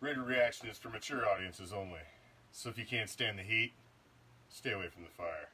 Raider reaction is for mature audiences only. So if you can't stand the heat, stay away from the fire.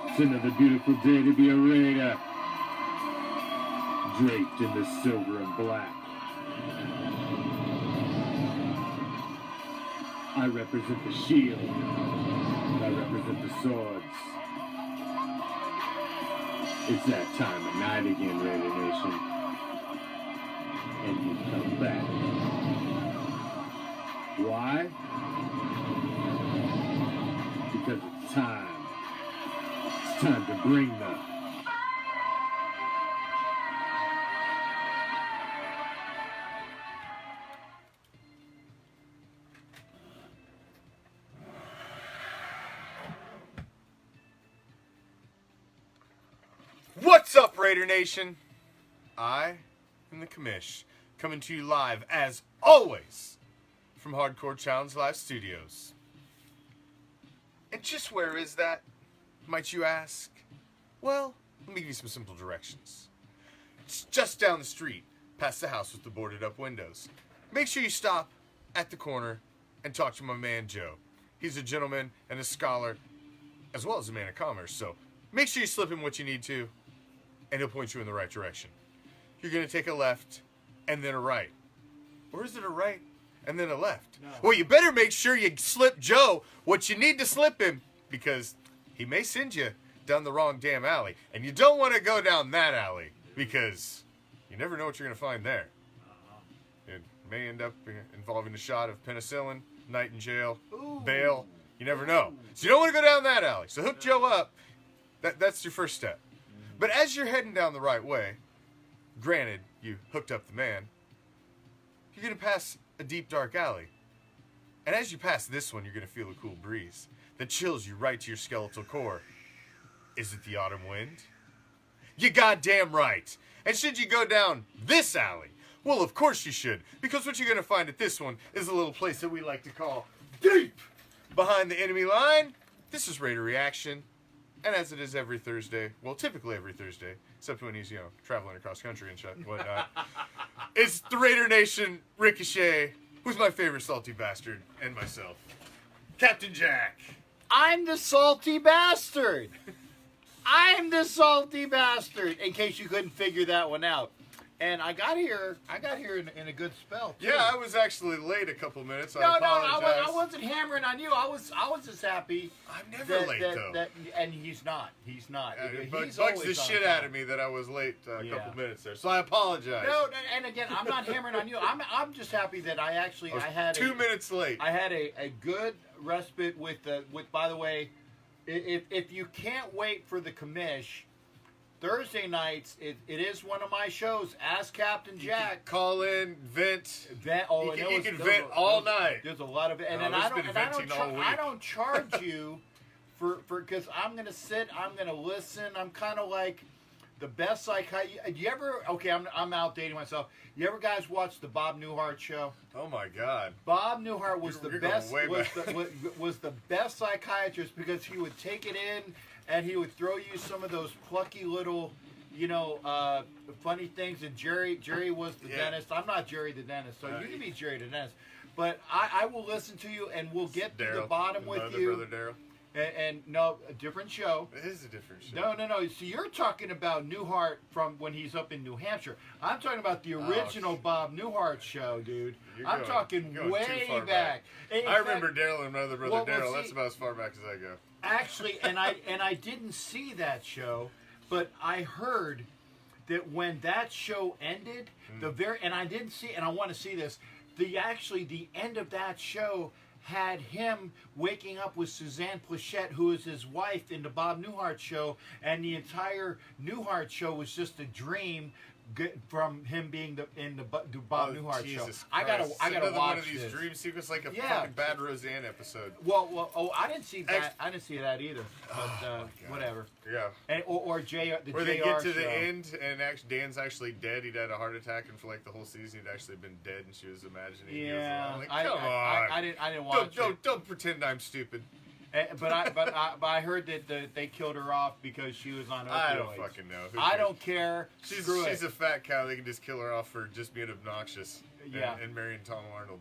It's another beautiful day to be a Raider, draped in the silver and black. I represent the shield, I represent the swords. It's that time of night again, Raider Nation, and you come back. Why? Because it's time. It's time to bring the... What's up, Raider Nation? I am the Commish, coming to you live, as always, from Hardcore Challenge Live Studios. And just where is that, might you ask? Well, let me give you some simple directions. It's just down the street, past the house with the boarded up windows. Make sure you stop at the corner and talk to my man Joe. He's a gentleman and a scholar, as well as a man of commerce, so make sure you slip him what you need to, and he'll point you in the right direction. You're going to take a left and then a right. Or is it a right and then a left? No. Well, you better make sure you slip Joe what you need to slip him, because he may send you down the wrong damn alley. And you don't want to go down that alley, because you never know what you're going to find there. It may end up involving a shot of penicillin, night in jail, bail. You never know. So you don't want to go down that alley. So hook Joe up. That's your first step. But as you're heading down the right way, Granted, you hooked up the man. You're going to pass a deep, dark alley. And as you pass this one, you're going to feel a cool breeze that chills you right to your skeletal core. Is it the autumn wind? You goddamn right. And should you go down this alley? Well, of course you should. Because what you're going to find at this one is a little place that we like to call deep behind the enemy line. This is Raider Reaction. And as it is every Thursday, well, typically every Thursday, except when he's, traveling across country and whatnot, it's the Raider Nation, Ricochet, who's my favorite salty bastard, and myself, Captain Jack. I'm the salty bastard. I'm the salty bastard, in case you couldn't figure that one out. And I got here in a good spell, too. Yeah, I was actually late a couple minutes. No, I wasn't hammering on you. I was just happy. I'm never late, though. And he's not. He's Bugs the shit out of me that I was late a couple minutes there, so I apologize. No, and again, I'm not hammering on you. I'm just happy that I had 2 minutes late. I had a good respite with by the way, if you can't wait for the Commish, Thursday nights, it is one of my shows. Ask Captain Jack. Call in, vent. Oh, you can vent all night. There's a lot of it, and then I don't charge you for because I'm gonna sit, I'm gonna listen. I'm kind of like the best psychiatrist. You ever? Okay, I'm outdating myself. You ever guys watch the Bob Newhart show? Oh my God. Bob Newhart was the best. Was the best psychiatrist because he would take it in. And he would throw you some of those plucky little, funny things. And Jerry was the dentist. I'm not Jerry the dentist, so you can be Jerry the dentist. But I will listen to you, and we'll get to the bottom with you. Brother Daryl. And no, a different show. It is a different show. No. So you're talking about Newhart from when he's up in New Hampshire. I'm talking about the original Bob Newhart show, dude. I'm talking way back. I remember Daryl and my other brother Daryl. That's about as far back as I go. Actually, and I didn't see that show, but I heard that when that show ended, and I didn't see, and I want to see this. The end of that show had him waking up with Suzanne Plachette, who is his wife, in the Bob Newhart show, and the entire Newhart show was just a dream from him being in the Bob Newhart show. I gotta watch one of these this. Dream sequence like a fucking Bad Roseanne episode. Well, I didn't see that. I didn't see that either. But whatever. Yeah. And or J the where JR they get to show. the end and Dan's actually dead. He'd had a heart attack, and for like the whole season he'd actually been dead, and she was imagining. Yeah. He was like, come on. I didn't watch it. Don't pretend I'm stupid. But I heard that they killed her off because she was on opioids. I don't fucking know. I don't care. She's it. a fat cow. They can just kill her off for just being obnoxious. Yeah. And marrying Tom Arnold.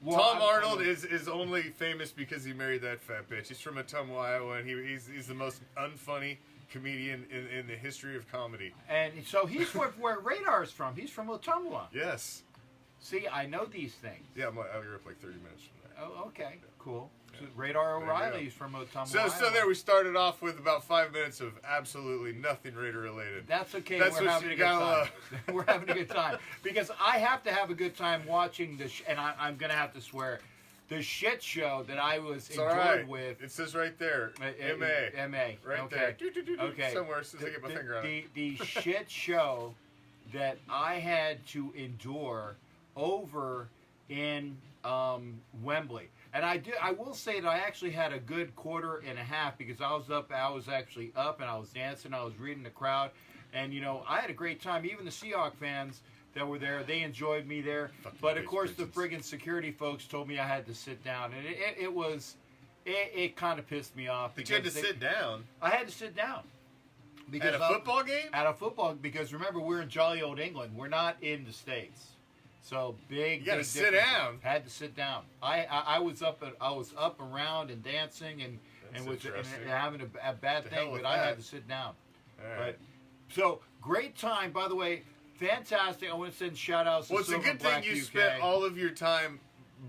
Well, Tom Arnold is only famous because he married that fat bitch. He's from Ottumwa, Iowa, and he's the most unfunny comedian in the history of comedy. And so he's where Radar is from. He's from Ottumwa. Yes. See, I know these things. Yeah, I grew up like 30 minutes from there. Oh, okay, cool. So Radar O'Reilly's from Ottumwa. So there we started off with about 5 minutes of absolutely nothing Raider related. That's okay. That's We're what having you a good got. time. We're having a good time because I have to have a good time watching this, and I'm gonna have to swear, the shit show that I was enjoyed with. It says right there, M.A. M.A. Right okay. there. Okay. Somewhere as soon as I get my finger on it. The shit show that I had to endure over in Wembley. And I will say that I actually had a good quarter and a half because I was actually up and I was dancing, I was reading the crowd, and I had a great time. Even the Seahawk fans that were there, they enjoyed me there. But of course, the friggin' security folks told me I had to sit down, and it kind of pissed me off. But you had to sit down. I had to sit down. At a football game? At a football, because remember, we're in jolly old England. We're not in the States. So big. You got to sit down. Had to sit down. I was up around and dancing and having a bad thing, but I had to sit down. All right. So great time, by the way, fantastic. I want to send shout outs. Well, it's a good thing you spent all of your time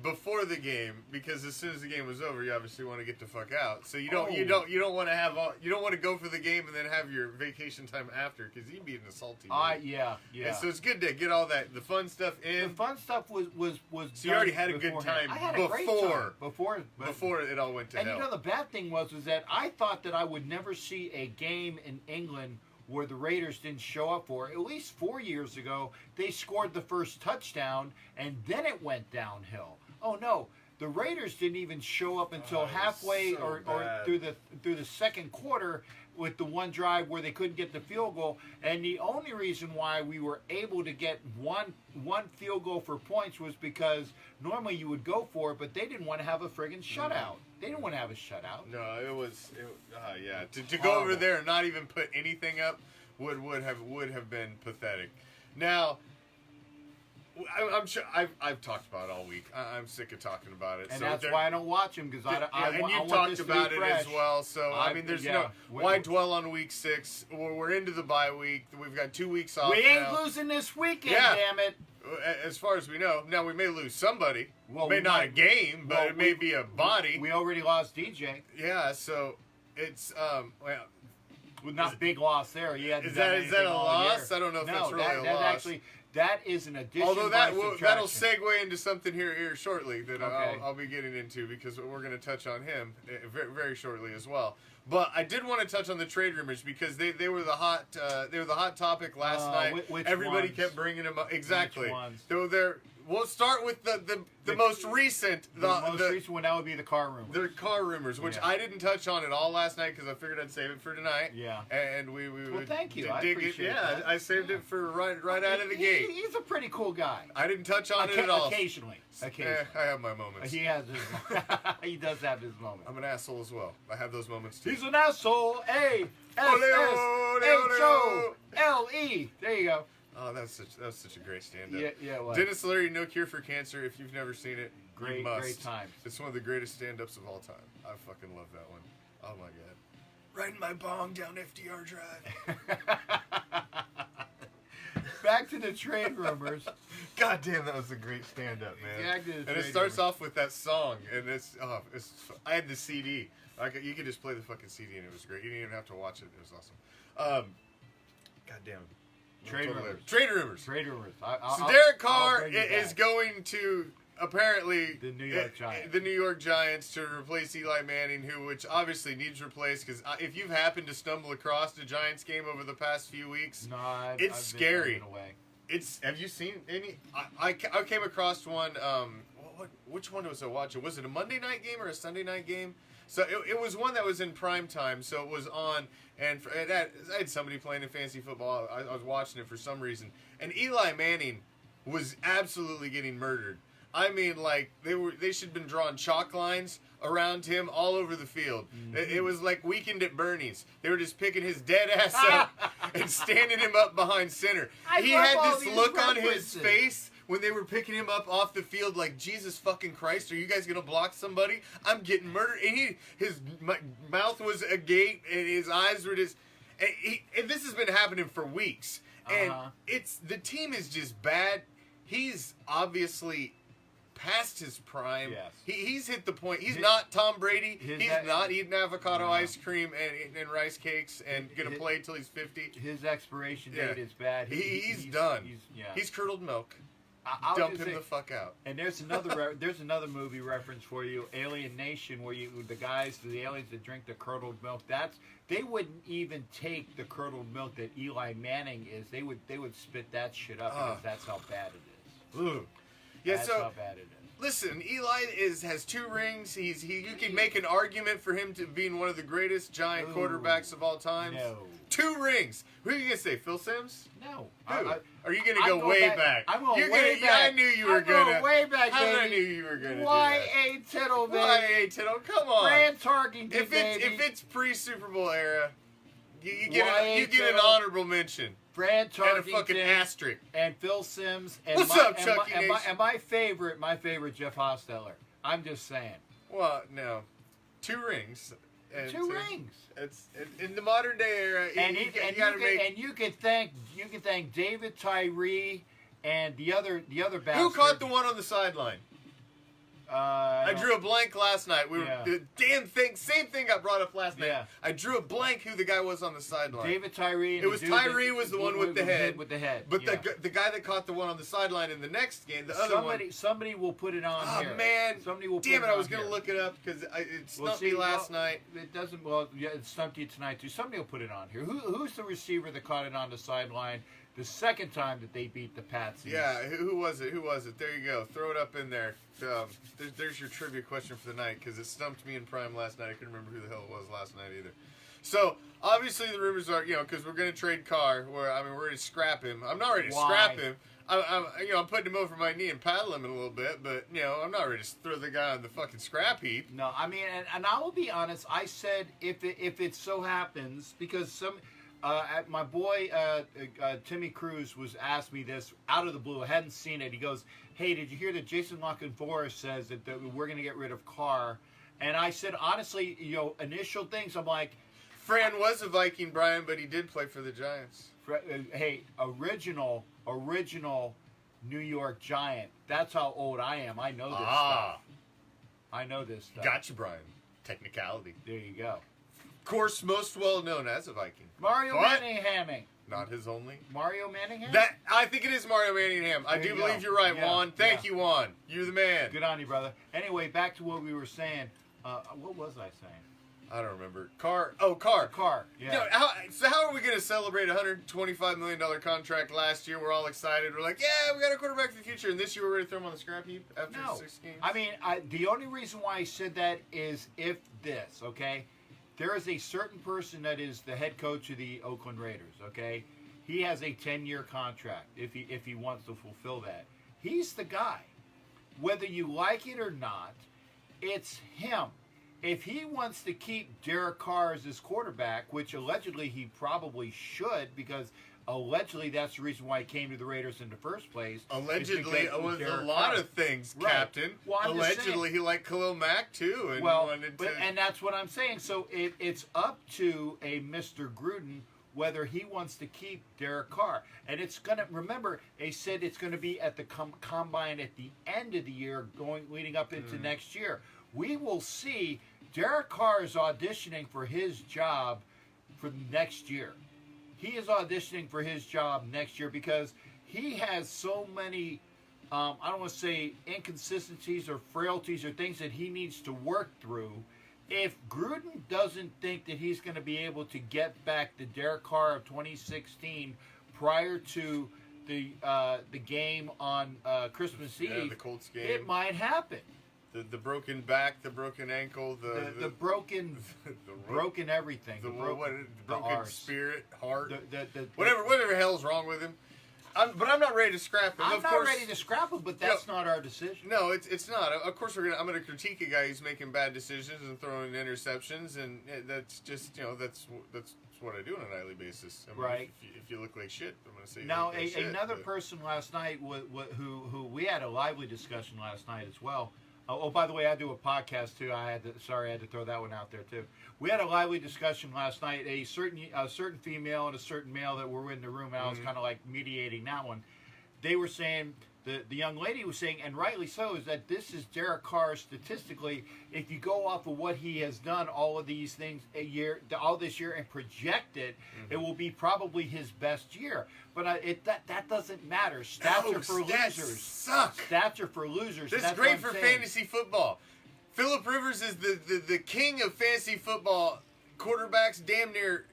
before the game, because as soon as the game was over, you obviously want to get the fuck out. So you don't want to go for the game and then have your vacation time after, because you'd be in a salty mood. Yeah. And so it's good to get all the fun stuff in. The fun stuff was. So you already had a good time before it all went to hell. And the bad thing was that I thought that I would never see a game in England where the Raiders didn't show up for. At least 4 years ago, they scored the first touchdown, and then it went downhill. Oh no, the Raiders didn't even show up until halfway so or bad. through the second quarter with the one drive where they couldn't get the field goal. And the only reason why we were able to get one field goal for points was because normally you would go for it, but they didn't want to have a friggin' shutout. They didn't want to have a shutout. No, it was yeah. To go over Horrible. there and not even put anything up would have been pathetic. Now, I'm sure I've talked about it all week. I'm sick of talking about it. And so that's why I don't watch them, because and you want talked this to be about it fresh. as well. So I mean, there's yeah. why dwell on week 6? We're into the bye week. We've got 2 weeks off. We ain't now. losing this weekend, Yeah. damn it. As far as we know, now we may lose somebody. Well, may we not might- a game, but well, it may be a body. We already lost DJ. Yeah, so it's well, Well, not big loss there. He hadn't Is done that anything a all loss? year. I don't know if No, that's really a that loss. Actually, that is an addition. although by that'll subtraction. segue into something here shortly that Okay. I'll be getting into, because we're going to touch on him very, very shortly as well. But I did want to touch on the trade rumors, because they were the hot topic last night. Which Everybody ones? kept bringing them up. Exactly. Which ones? We'll start with the most recent. The most recent one, that would be the car room. The car rumors, which Yeah. I didn't touch on at all last night because I figured I'd save it for tonight. Yeah. And we Well, would thank you. I dig appreciate it. Yeah, that. I saved it for right out of the gate. He's a pretty cool guy. I didn't touch on it at all. Occasionally. I have my moments. He has his. He does have his moment. I'm an asshole as well. I have those moments too. He's an asshole. A S Ole, S ole, H O ole. L E. There you go. Oh, that was such a great stand-up. Yeah, it was. Dennis Leary, No Cure for Cancer. If you've never seen it, you Great must. times. It's one of the greatest stand-ups of all time. I fucking love that one. Oh my god. Riding my bong down FDR Drive. Back to the trade rumors. God damn, that was a great stand-up, man. Back to the And it trade starts rumors. off with that song, and I had the CD. You could just play the fucking CD, and it was great. You didn't even have to watch it. It was awesome. God damn. Trade rumors. Trade rumors. Trade rumors. So Derek I'll Carr bring you is back. going to apparently The New York Giants. The New York Giants to replace Eli Manning, which obviously needs replaced, because if you've happened to stumble across the Giants game over the past few weeks, No, it's scary. I've been away. have you seen any? I came across one. Which one was I watching? Was it a Monday night game or a Sunday night game? So it was one that was in prime time. So it was on, and I had somebody playing in fantasy football. I was watching it for some reason, and Eli Manning was absolutely getting murdered. I mean, like they should have been drawing chalk lines around him all over the field. It was like Weekend at Bernie's. They were just picking his dead ass up and standing him up behind center. He love had all this these look on his references. face when they were picking him up off the field, like, Jesus fucking Christ, are you guys gonna block somebody? I'm getting murdered. And his mouth was agape, and his eyes were just. And this has been happening for weeks, and the team is just bad. He's obviously past his prime. Yes. He's hit the point. He's not Tom Brady. He's next- not eating avocado ice cream and rice cakes and gonna play till he's 50. His expiration Yeah. date is bad. He's done. Yeah. He's curdled milk. I'll Dump just him say- the fuck out. And there's another there's another movie reference for you, Alien Nation, where the aliens that drink the curdled milk. They wouldn't even take the curdled milk that Eli Manning is. They would spit that shit up because that's how bad it is. Ugh. Yeah, That's so how bad it is. listen, Eli has 2 rings. You can make an argument for him to being one of the greatest Giant quarterbacks of all time. No. 2 rings. Who are you gonna say? Phil Simms? No. Who? Are you gonna I'm go going way back- back? I'm going You're way gonna, back. I knew you were I'm going gonna. way back, I baby. knew you were gonna do that. Y.A. Tittle, baby. Y.A. Tittle, come on. Fran Tarkington, If baby. it's pre-Super Bowl era, you Y.A. get an Tittle. honorable mention Fran and a fucking Tarkington asterisk. and Phil Simms and What's up, Chucky Nation? and my favorite Jeff Hosteller. I'm just saying. Well, no, 2 rings. And 2 rings. It's in the modern day era. And you gotta make. you can thank David Tyree and the other bastard. Who caught the one on the sideline? I drew a blank last night. The same thing got brought up last night. Yeah. I drew a blank who the guy was on the sideline. David Tyree. It was Tyree was the one with the head. With the head. But the guy that caught the one on the sideline in the next game, the other one. Somebody will put it on here. Oh man! Somebody will. Damn put it! it I was on gonna here. look it up because it stumped me last night. It doesn't. Well, yeah, it stumped you tonight too. Somebody will put it on here. Who's the receiver that caught it on the sideline the second time that they beat the Pats? Yeah, who was it? Who was it? There you go. Throw it up in there. There's your trivia question for the night because it stumped me in prime last night. I couldn't remember who the hell it was last night either. So obviously the rumors are, because we're gonna trade Carr. We're ready to scrap him. I'm not ready to scrap him. I'm putting him over my knee and paddling him a little bit, but I'm not ready to throw the guy on the fucking scrap heap. No, I mean, and I will be honest. I said if it so happens because my boy Timmy Cruz was asked me this out of the blue. I hadn't seen it. He goes, "Hey, did you hear that Jason Lockenforth says that we're going to get rid of Carr?" And I said, honestly, initial things. I'm like, Fran was a Viking, Brian, but he did play for the Giants. Hey, original New York Giant. That's how old I am. I know this stuff. I know this stuff. Gotcha, Brian. Technicality. There you go. Of course, most well known as a Viking. Mario Manningham. Not his only. Mario Manningham? I think it is Mario Manningham. I do believe you're right, Juan. Thank you, Juan. You're the man. Good on you, brother. Anyway, back to what we were saying. What was I saying? I don't remember. Carr. Oh, Carr. Carr. Yeah. How are we going to celebrate a $125 million contract last year? We're all excited. We're like, yeah, we got a quarterback for the future. And this year we're going to throw him on the scrap heap after 6 games? I mean, the only reason why I said that is if this, okay? There is a certain person that is the head coach of the Oakland Raiders, okay? He has a 10-year contract if he wants to fulfill that. He's the guy. Whether you like it or not, it's him. If he wants to keep Derek Carr as his quarterback, which allegedly he probably should, because allegedly that's the reason why he came to the Raiders in the first place. Allegedly, it was a lot of things, right. Captain. Well, allegedly, he liked Khalil Mack too, and wanted to. And that's what I'm saying. So it's up to a Mr. Gruden whether he wants to keep Derek Carr. And it's going to, remember, they said it's going to be at the combine at the end of the year, leading up into next year. We will see. Derek Carr is auditioning for his job for next year. He is auditioning for his job next year because he has so many, I don't want to say inconsistencies or frailties or things that he needs to work through. If Gruden doesn't think that he's going to be able to get back the Derek Carr of 2016 prior to the game on Christmas Eve, the Colts game, it might happen. The broken back, the broken ankle, the broken, broken everything, the broken spirit, heart, whatever the hell's wrong with him. But I'm not ready to scrap him. I'm not ready to scrap him, but that's not our decision. No, it's not. Of course, I'm gonna critique a guy who's making bad decisions and throwing interceptions, and that's just that's what I do on a nightly basis. I mean, right. If you look like shit, I'm gonna say. Now, another person last night who we had a lively discussion last night as well. Oh, by the way, I do a podcast too. I had to throw that one out there too. We had a lively discussion last night. A certain female and a certain male that were in the room, and I was kind of like mediating that one. They were saying, the young lady was saying, and rightly so, is that this is Derek Carr statistically. If you go off of what he has done, all of these things all this year, and project it, it will be probably his best year. But that doesn't matter. Stats are for losers. Suck. Stats are for losers. This is great for fantasy football. Phillip Rivers is the king of fantasy football quarterbacks damn near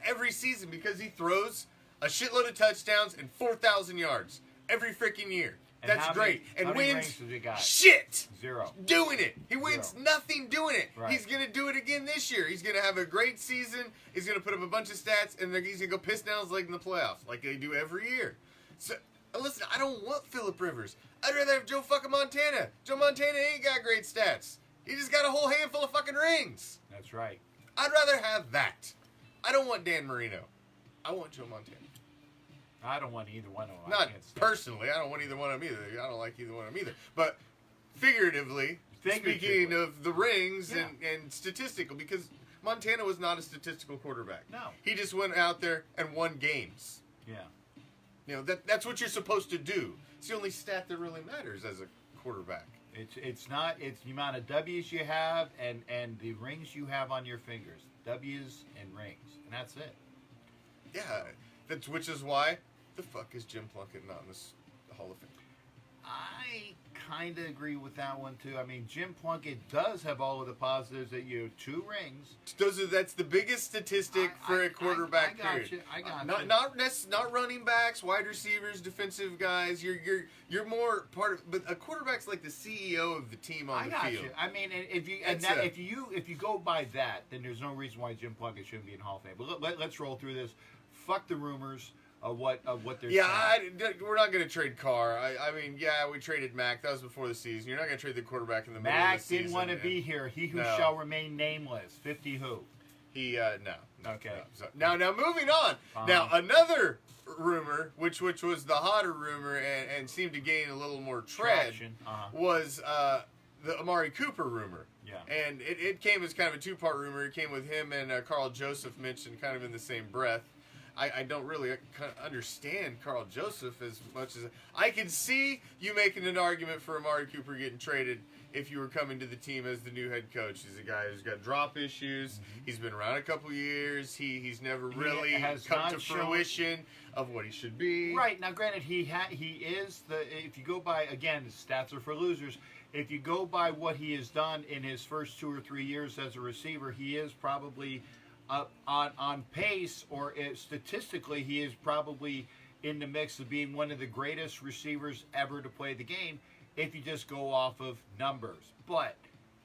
every season because he throws a shitload of touchdowns and 4,000 yards every freaking year. That's great. And wins shit. 0. Doing it. He wins nothing doing it. Right. He's going to do it again this year. He's going to have a great season. He's going to put up a bunch of stats, and he's going to go piss down his leg in the playoffs like they do every year. So, listen, I don't want Phillip Rivers. I'd rather have Joe fucking Montana. Joe Montana ain't got great stats. He just got a whole handful of fucking rings. That's right. I'd rather have that. I don't want Dan Marino. I want Joe Montana. I don't want either one of them. Not personally. I don't want either one of them either. I don't like either one of them either. But figuratively, speaking of the rings and statistical, because Montana was not a statistical quarterback. No. He just went out there and won games. Yeah. That's what you're supposed to do. It's the only stat that really matters as a quarterback. It's not. It's the amount of W's you have and the rings you have on your fingers. W's and rings, and that's it. Yeah, which is why the fuck is Jim Plunkett not in this Hall of Fame? I kind of agree with that one too. I mean, Jim Plunkett does have all of the positives that 2 rings. That's the biggest statistic for a quarterback. I got period. you. I got not you. not running backs, wide receivers, defensive guys. You're more part of. But a quarterback's like the CEO of the team on the field. You. I mean, if you go by that, then there's no reason why Jim Plunkett shouldn't be in Hall of Fame. But let's roll through this. Fuck the rumors of what they're saying. We're not going to trade Carr. I mean, yeah, we traded Mack. That was before the season. You're not going to trade the quarterback in the middle of the season. Mack didn't want to be here. He who shall remain nameless. 50 who? He no. Okay. No. So, now moving on. Now another rumor, which was the hotter rumor and seemed to gain a little more traction, was the Amari Cooper rumor. Yeah. And it came as kind of a 2-part rumor. It came with him and Carl Joseph mentioned kind of in the same breath. I don't really understand Carl Joseph as much as I can see you making an argument for Amari Cooper getting traded if you were coming to the team as the new head coach. He's a guy who's got drop issues. Mm-hmm. He's been around a couple years. He's never really come to fruition of what he should be. Right. Now, granted, he is if you go by, again, stats are for losers. If you go by what he has done in his first 2 or 3 years as a receiver, he is probably on pace, or statistically, he is probably in the mix of being one of the greatest receivers ever to play the game if you just go off of numbers. But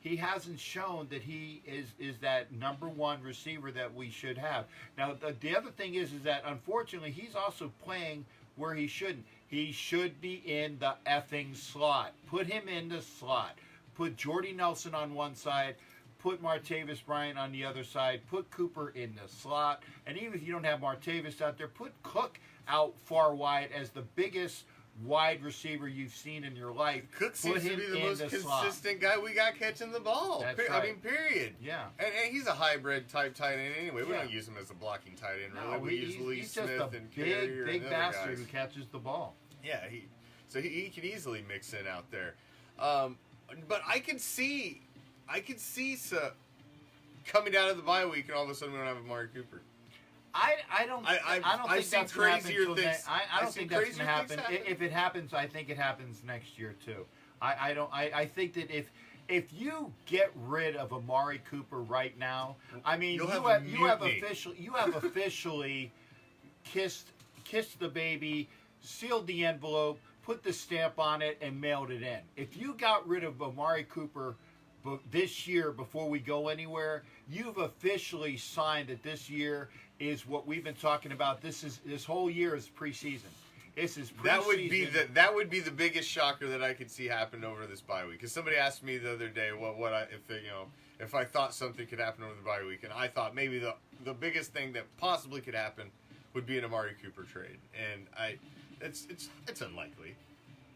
he hasn't shown that he is that number 1 receiver that we should have. Now, the other thing is that, unfortunately, he's also playing where he shouldn't. He should be in the effing slot. Put him in the slot. Put Jordy Nelson on one side. Put Martavis Bryant on the other side. Put Cooper in the slot. And even if you don't have Martavis out there, put Cook out far wide as the biggest wide receiver you've seen in your life. Cook seems to be the most consistent guy we got catching the ball. That's right. I mean, period. Yeah. And he's a hybrid type tight end anyway. We don't use him as a blocking tight end, really. No, we use Lee Smith and Carrier and big other bastard guys who catches the ball. Yeah, he can easily mix in out there. But I could see coming down of the bye week and all of a sudden we don't have Amari Cooper. I don't think that's going to happen. I don't think that's going to happen. If it happens, I think it happens next year too. I think that if you get rid of Amari Cooper right now, I mean you have officially kissed the baby, sealed the envelope, put the stamp on it, and mailed it in. If you got rid of Amari Cooper this year before we go anywhere, you've officially signed that this year is what we've been talking about. This whole year is preseason. This is preseason. That would be the biggest shocker that I could see happen over this bye week. Because somebody asked me the other day if I thought something could happen over the bye week, and I thought maybe the biggest thing that possibly could happen would be an Amari Cooper trade, and it's unlikely.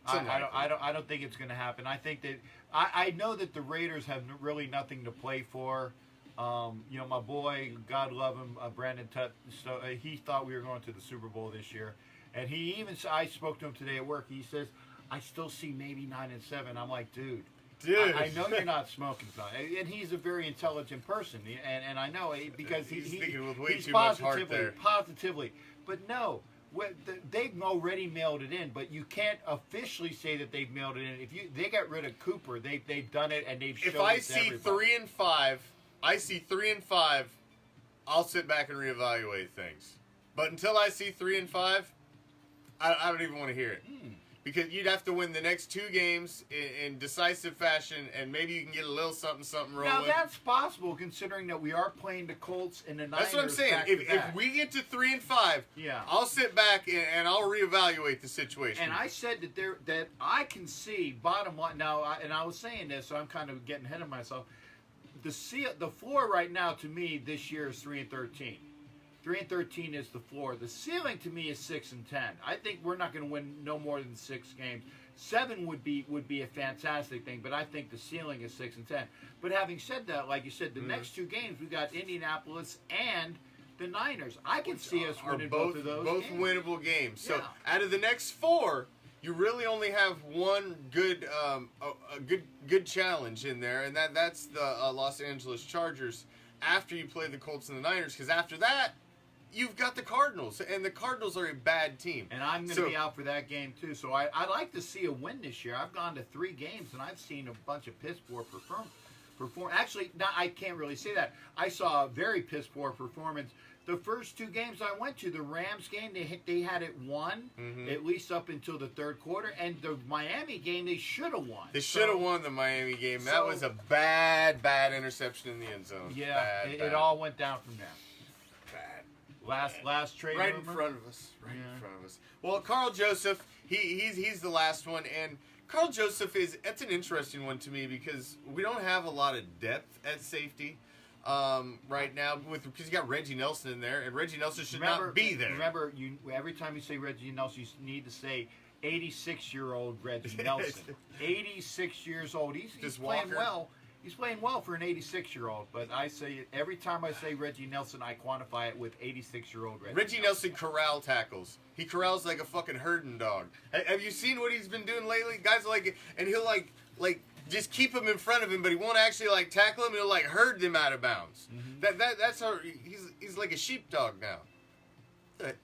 I don't think it's going to happen. I think that I know that the Raiders have really nothing to play for. My boy, God love him, Brandon Tutt. So he thought we were going to the Super Bowl this year, and I spoke to him today at work. He says, "I still see maybe 9-7." I'm like, dude. I know you're not smoking something, and he's a very intelligent person, and I know because he's thinking with way he's too much heart there. Positively, but no. They've already mailed it in, but you can't officially say that they've mailed it in. If they got rid of Cooper, they've done it and they've shown it to everybody. If I see 3-5, I'll sit back and reevaluate things. But until I see 3-5, I don't even want to hear it. Because you'd have to win the next 2 games in decisive fashion, and maybe you can get a little something rolling. Now, that's possible, considering that we are playing the Colts and the Niners. That's what I'm saying. If we get to 3-5, I'll sit back and I'll reevaluate the situation. And I said that I can see, bottom line, now, I was saying this, so I'm kind of getting ahead of myself. The floor right now, to me, this year is 3-13. 3-13 is the floor. The ceiling to me is 6-10. I think we're not going to win no more than 6 games. 7 would be a fantastic thing, but I think the ceiling is 6-10. But having said that, like you said, the next 2 games we got Indianapolis and the Niners. I can see us winning both of those. Both games. Winnable games. So out of the next 4, you really only have one good a good challenge in there, and that's the Los Angeles Chargers after you play the Colts and the Niners, because after that you've got the Cardinals, and the Cardinals are a bad team. And I'm going to be out for that game too. So I'd like to see a win this year. I've gone to 3 games and I've seen a bunch of piss poor perform. Actually, I can't really say that. I saw a very piss poor performance. The first 2 games I went to, the Rams game, they had it won, at least up until the third quarter. And the Miami game, they should have won. They should have won the Miami game. That was a bad interception in the end zone. Yeah, it all went down from there. Last trade right rumor? in front of us. In front of us. Well, Carl Joseph, he's the last one, and Carl Joseph that's an interesting one to me because we don't have a lot of depth at safety right now because you got Reggie Nelson in there, and Reggie Nelson should not be there. Remember, every time you say Reggie Nelson, you need to say 86-year-old Reggie Nelson. 86 years old. He's playing well. He's playing well for an 86-year-old, but I say every time I say Reggie Nelson, I quantify it with 86-year-old Reggie Nelson corral tackles. He corrals like a fucking herding dog. Have you seen what he's been doing lately? Guys like, and he'll like just keep him in front of him, but he won't actually like tackle him. He'll like herd them out of bounds. That's how he's like a sheepdog now. What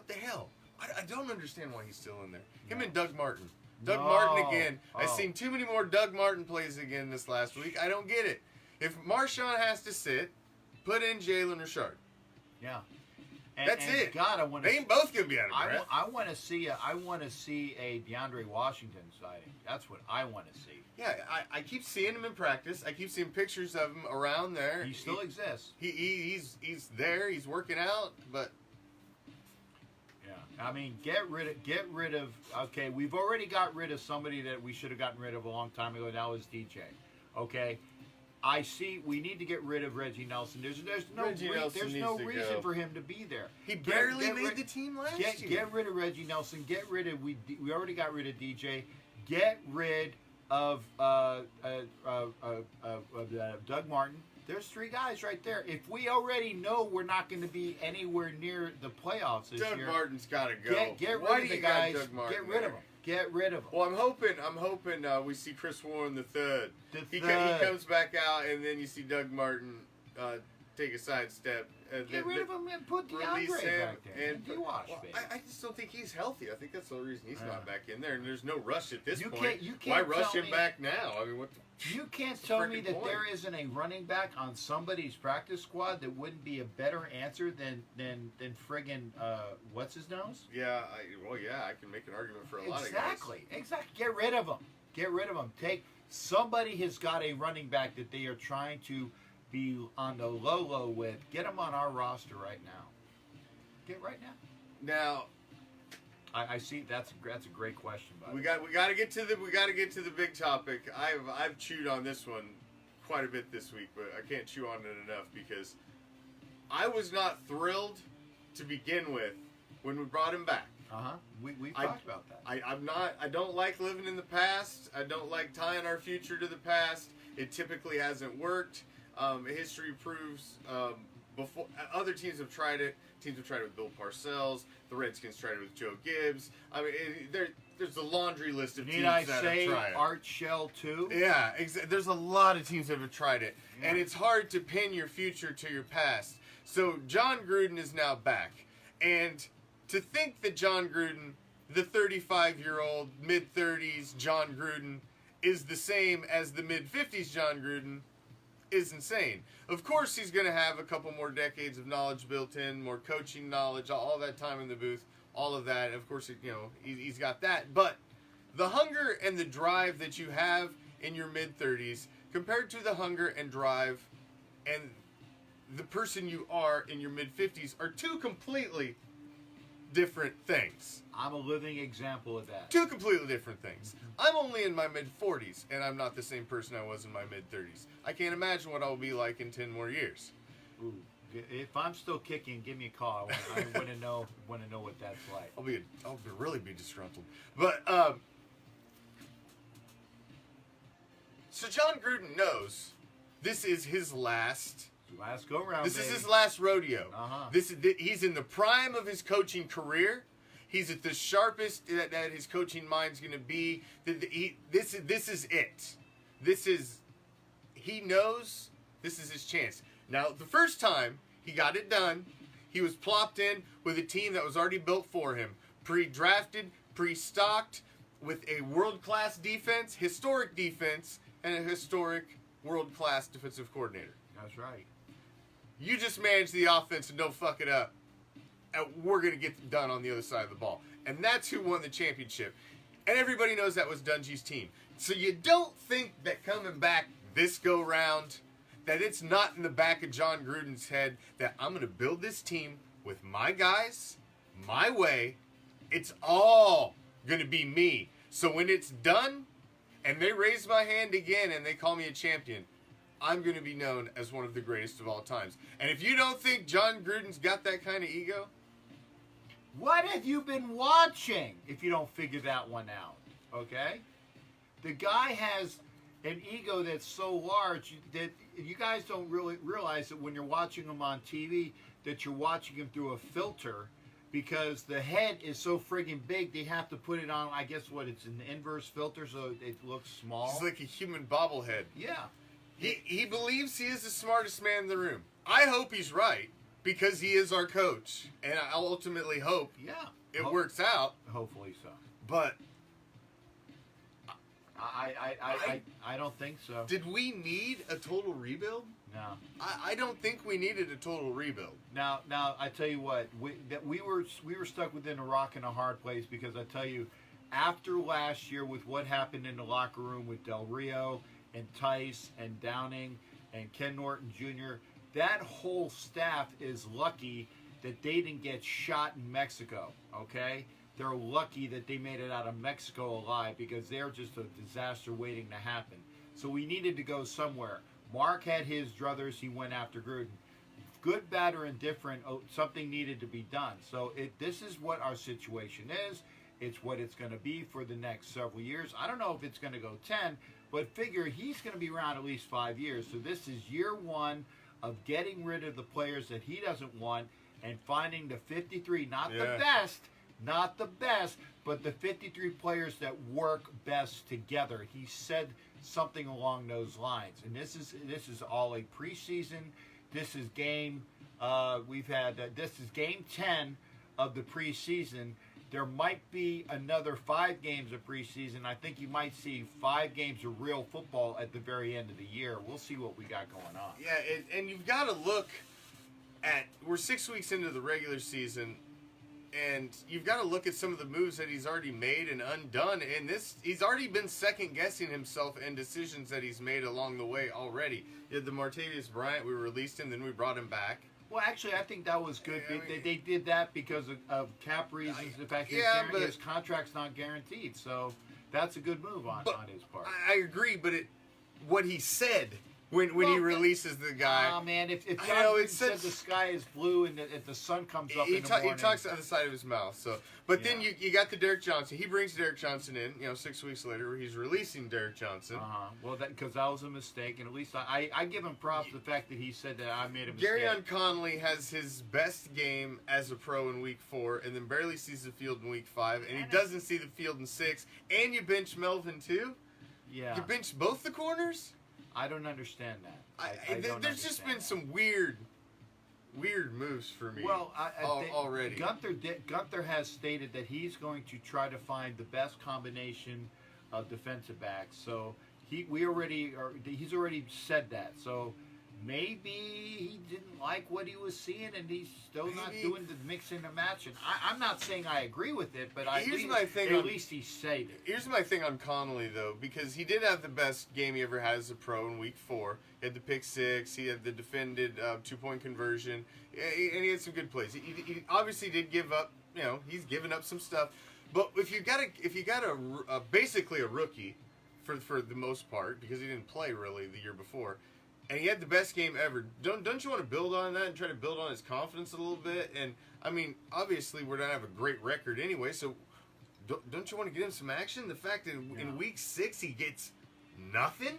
the hell? I don't understand why he's still in there. Him and Doug Martin. Martin again. I've seen too many more Doug Martin plays again this last week. I don't get it. If Marshawn has to sit, put in Jalen Richard. Yeah. That's it. God, I want to. They ain't both gonna be out of breath. I want to see a DeAndre Washington sighting. That's what I want to see. Yeah, I keep seeing him in practice. I keep seeing pictures of him around there. He still exists. He's there. He's working out, but. I mean, get rid of. Okay, we've already got rid of somebody that we should have gotten rid of a long time ago. That was DJ. Okay, I see. We need to get rid of Reggie Nelson. There's no reason for him to be there. He barely made the team last year. Get rid of Reggie Nelson. Get rid of we already got rid of DJ. Get rid of Doug Martin. There's 3 guys right there. If we already know we're not going to be anywhere near the playoffs this year, Doug Martin's got to go. Get rid of the guys. Get rid of them. Get rid of them. Well, I'm hoping we see Chris Warren the third. He comes back out, and then you see Doug Martin take a sidestep. Get rid of him and put DeAndre back there. And D-Wash, baby. I just don't think he's healthy. I think that's the only reason he's not back in there. And there's no rush at this point. You can't Why rush him back now? I mean, what the... You can't tell me that there isn't a running back on somebody's practice squad that wouldn't be a better answer than friggin' what's his nose? Yeah, I can make an argument for a lot of guys. Exactly. Get rid of them. Get rid of them. Somebody has got a running back that they are trying to be on the low with. Get them on our roster right now. Get right now. Now, I see that's a great question. We got to get to the big topic. I've chewed on this one quite a bit this week, but I can't chew on it enough because I was not thrilled to begin with when we brought him back. We talked about that. I don't like living in the past. I don't like tying our future to the past. It typically hasn't worked. History proves before other teams have tried it. Teams have tried it with Bill Parcells. The Redskins tried it with Joe Gibbs. I mean, there's a laundry list of teams that have tried it. Art Shell too? Yeah, there's a lot of teams that have tried it, and it's hard to pin your future to your past. So John Gruden is now back, and to think that John Gruden, the 35-year-old, mid-30s John Gruden, is the same as the mid-50s John Gruden is insane. Of course, he's going to have a couple more decades of knowledge built in, more coaching knowledge, all that time in the booth, all of that. Of course, he's got that. But the hunger and the drive that you have in your mid-30s compared to the hunger and drive and the person you are in your mid-50s are 2 completely different things. I'm a living example of that. 2 completely different things. I'm only in my mid-40s, and I'm not the same person I was in my mid-30s. I can't imagine what I'll be like in 10 more years. Ooh. If I'm still kicking, give me a call. I want to know what that's like. I'll really be disgruntled. But so John Gruden knows this is his last go round. This is his last rodeo. Uh-huh. He's in the prime of his coaching career. He's at the sharpest that his coaching mind's going to be. This is it. He knows this is his chance. Now, the first time he got it done, he was plopped in with a team that was already built for him. Pre-drafted, pre-stocked, with a world-class defense, historic defense, and a historic world-class defensive coordinator. That's right. You just manage the offense and don't fuck it up. And we're going to get it done on the other side of the ball. And that's who won the championship. And everybody knows that was Dungy's team. So you don't think that coming back this go-round, that it's not in the back of John Gruden's head that I'm going to build this team with my guys, my way. It's all going to be me. So when it's done and they raise my hand again and they call me a champion, I'm going to be known as one of the greatest of all times. And if you don't think John Gruden's got that kind of ego, what have you been watching if you don't figure that one out? Okay? The guy has an ego that's so large that you guys don't really realize that when you're watching him on TV, that you're watching him through a filter, because the head is so friggin' big, they have to put it on, I guess, it's an inverse filter, so it looks small. It's like a human bobblehead. Yeah. He believes he is the smartest man in the room. I hope he's right, because he is our coach. And I ultimately hope it works out. Hopefully so. But I don't think so. did we need a total rebuild? No. I don't think we needed a total rebuild. Now I tell you what, we were stuck within a rock and a hard place, because I tell you, after last year with what happened in the locker room with Del Rio and Tice and Downing and Ken Norton Jr., that whole staff is lucky that they didn't get shot in Mexico, okay? They're lucky that they made it out of Mexico alive, because they're just a disaster waiting to happen. So we needed to go somewhere. Mark had his druthers. He went after Gruden. Good, bad, or indifferent, something needed to be done. So this is what our situation is. It's what it's going to be for the next several years. I don't know if it's going to go 10, but figure he's going to be around at least 5 years. So this is year one of getting rid of the players that he doesn't want and finding the 53, not the best, but the 53 players that work best together. He said something along those lines. And this is all a preseason. This is game this is game 10 of the preseason. There might be another 5 games of preseason. I think you might see 5 games of real football at the very end of the year. We'll see what we got going on. Yeah, and you've got to look at, we're 6 weeks into the regular season, and you've got to look at some of the moves that he's already made and undone. And he's already been second-guessing himself and decisions that he's made along the way already. You had the Martavius Bryant, we released him, then we brought him back. Well, actually, I think that was good. They did that because of cap reasons. The fact that his contract's not guaranteed. So that's a good move on his part. I agree, but what he said when he releases the guy. Oh, man, if John said the sky is blue and if the sun comes up in the morning. He talks out of the side of his mouth. So, but then you got the Derek Johnson. He brings Derek Johnson in, 6 weeks later, where he's releasing Derek Johnson. Well, because that was a mistake, and at least I give him props for the fact that he said that I made a mistake. Garyon Conley has his best game as a pro in week 4, and then barely sees the field in week 5, and he doesn't see the field in 6, and you bench Melvin too? Yeah. You bench both the corners? I don't understand that. There's just been some weird moves for me. Well, already. Gunther has stated that he's going to try to find the best combination of defensive backs. So he's already said that. So maybe he didn't like what he was seeing, and he's still not doing the mix and the match. And I'm not saying I agree with it, but at least he said it. Here's my thing on Connolly, though, because he did have the best game he ever had as a pro in week 4. He had the pick 6. He had the defended 2-point conversion, and he had some good plays. He obviously did give up. He's given up some stuff. But if you got basically a rookie for the most part, because he didn't play really the year before. And he had the best game ever. Don't you want to build on that and try to build on his confidence a little bit? And, I mean, obviously we're going to have a great record anyway, so don't you want to get him some action? The fact that in week 6 he gets nothing?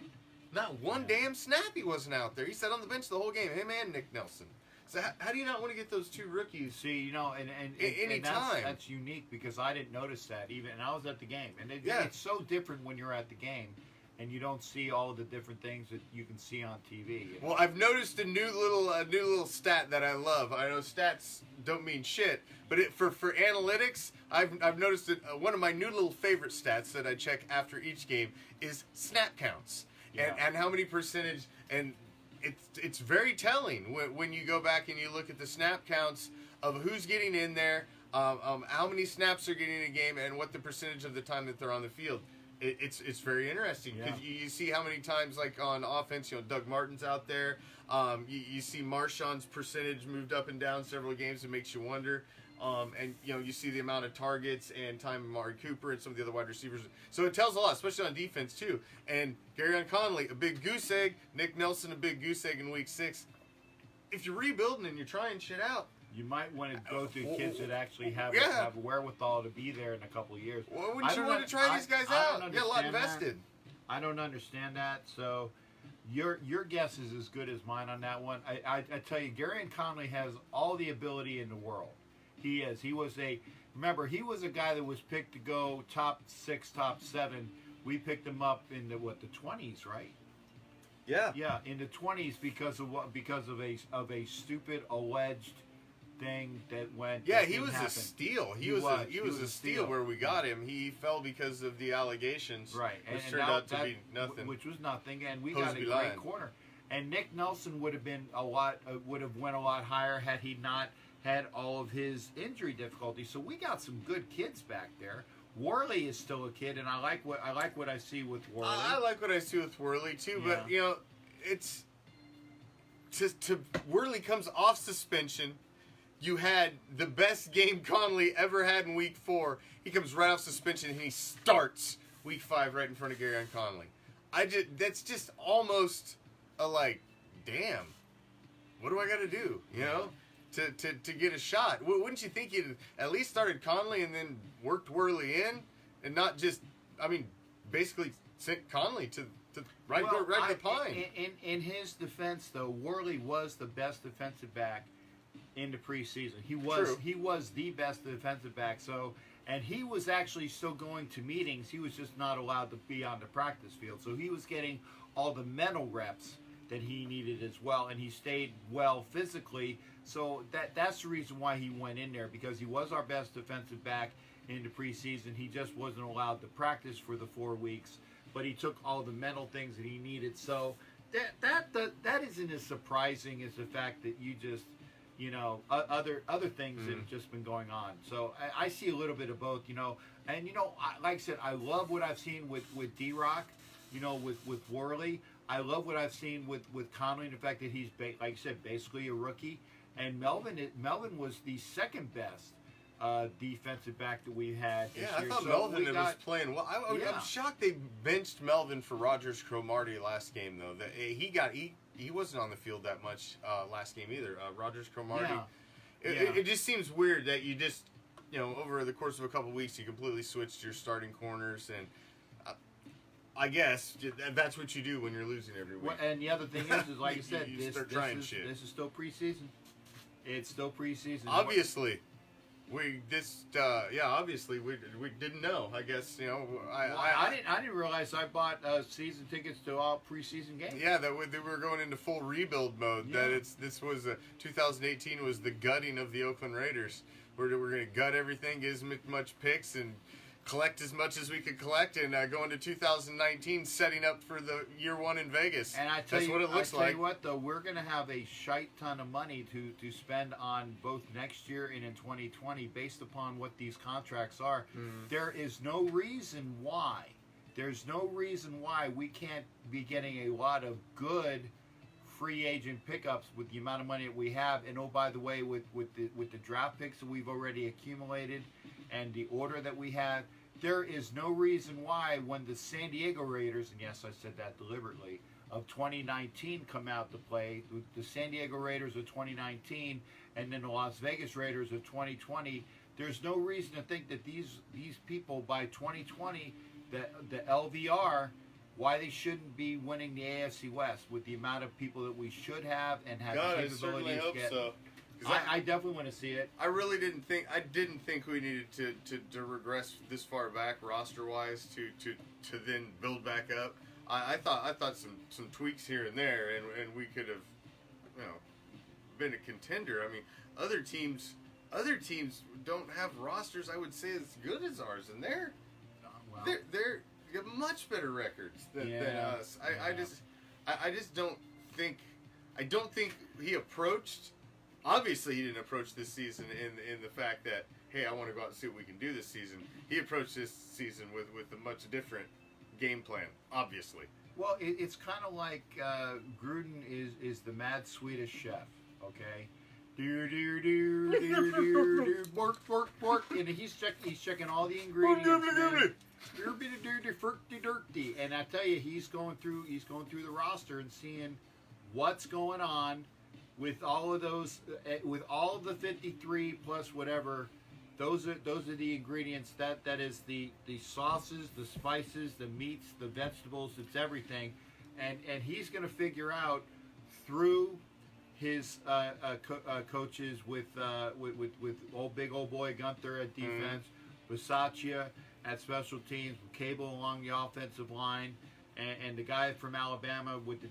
Not one damn snap he wasn't out there. He sat on the bench the whole game, him and Nick Nelson. So how do you not want to get those 2 rookies? See, you know, and Anytime. that's unique because I didn't notice that even, and I was at the game, and Yeah. it's so different when you're at the game, and you don't see all of the different things that you can see on TV. You know? Well, I've noticed a new little stat that I love. I know stats don't mean shit, but for analytics, I've noticed that one of my new little favorite stats that I check after each game is snap counts and how many percentage, and it's very telling when you go back and you look at the snap counts of who's getting in there, how many snaps they're getting in a game, and what the percentage of the time that they're on the field. It's very interesting because you see how many times, like on offense, Doug Martin's out there. You see Marshawn's percentage moved up and down several games. It makes you wonder. And you see the amount of targets and time of Amari Cooper and some of the other wide receivers. So it tells a lot, especially on defense too. And Garyon Conley, a big goose egg. Nick Nelson, a big goose egg in week 6. If you're rebuilding and you're trying shit out, you might want to go through kids that actually have wherewithal to be there in a couple of years. Well, wouldn't you want to try these guys out? You got a lot invested. I don't understand that. So your guess is as good as mine on that one. I tell you, Garyon Conley has all the ability in the world. He is. He was a guy that was picked to go top 6, top 7. We picked him up in the 20s, right? Yeah. Yeah, in the 20s because of a stupid alleged thing that went. Yeah, he was a steal. He was a steal where we got him. He fell because of the allegations, right? Which turned out to be nothing. Which was nothing, and we got a great corner. And Nick Nelson would have been went a lot higher had he not had all of his injury difficulties. So we got some good kids back there. Worley is still a kid, and I like what I see with Worley. I like what I see with Worley too, Yeah. but it's Worley comes off suspension. You had the best game Conley ever had in week 4. He comes right off suspension and he starts week 5 right in front of Garyon Conley. That's just almost a damn. What do I got to do? To get a shot. Wouldn't you think you'd at least started Conley and then worked Worley in, and not just, basically sent Conley to right to the pine. In his defense, though, Worley was the best defensive back in the preseason. He was the best defensive back. So, and he was actually still going to meetings. He was just not allowed to be on the practice field. So he was getting all the mental reps that he needed as well, and he stayed well physically. So that's the reason why he went in there, because he was our best defensive back in the preseason. He just wasn't allowed to practice for the 4 weeks, but he took all the mental things that he needed. So that isn't as surprising as the fact that you just, other things that have just been going on. So I see a little bit of both, and like I said, I love what I've seen with D-Rock, with Worley. I love what I've seen with Conley, and the fact that he's, like I said, basically a rookie. And Melvin was the second best defensive back that we had this year. I thought Melvin was playing well. I'm shocked they benched Melvin for Rogers Cromartie last game, though. He wasn't on the field that much last game either. Rogers Cromartie. Yeah. It just seems weird that you just, over the course of a couple weeks, you completely switched your starting corners, and I guess that's what you do when you're losing every week. Well, and the other thing is like you said, this is still preseason. It's still preseason. Obviously, obviously we didn't know. I guess I didn't realize I bought season tickets to all preseason games. Yeah, that we were going into full rebuild mode. Yeah. This was 2018 was the gutting of the Oakland Raiders. We're going to gut everything, get as much picks, and collect as much as we could collect, and go into 2019 setting up for the year 1 in Vegas. And that's what it looks like. I tell you what, though, we're going to have a shite ton of money to spend on both next year and in 2020 based upon what these contracts are. There is no reason why. There's no reason why we can't be getting a lot of good free agent pickups with the amount of money that we have. And oh, by the way, with the draft picks that we've already accumulated and the order that we have, there is no reason why when the San Diego Raiders, and yes, I said that deliberately, of 2019 come out to play, the San Diego Raiders of 2019 and then the Las Vegas Raiders of 2020, there's no reason to think that these people by 2020, the LVR why they shouldn't be winning the AFC West with the amount of people that we should have and have God, the I capability certainly to hope get. so. 'Cause I definitely want to see it. I really didn't think we needed to regress this far back roster wise to then build back up. I thought some tweaks here and there and we could have, you know, been a contender. I mean, other teams don't have rosters I would say as good as ours, and they're they have much better records than us. I just don't think he approached. Obviously, he didn't approach this season in the fact that, hey, I want to go out and see what we can do this season. He approached this season with a much different game plan, obviously. Well, it's kind of like Gruden is the mad Swedish chef, okay? Bork, bork, bork, and he's checking all the ingredients. And I tell you, he's going through the roster and seeing what's going on with all of those, with all of the 53 plus whatever. Those are the ingredients. That is the sauces, the spices, the meats, the vegetables. It's everything, and he's going to figure out through his coaches with big old boy Gunther at defense, Bisaccia at special teams, Cable along the offensive line, and the guy from Alabama with the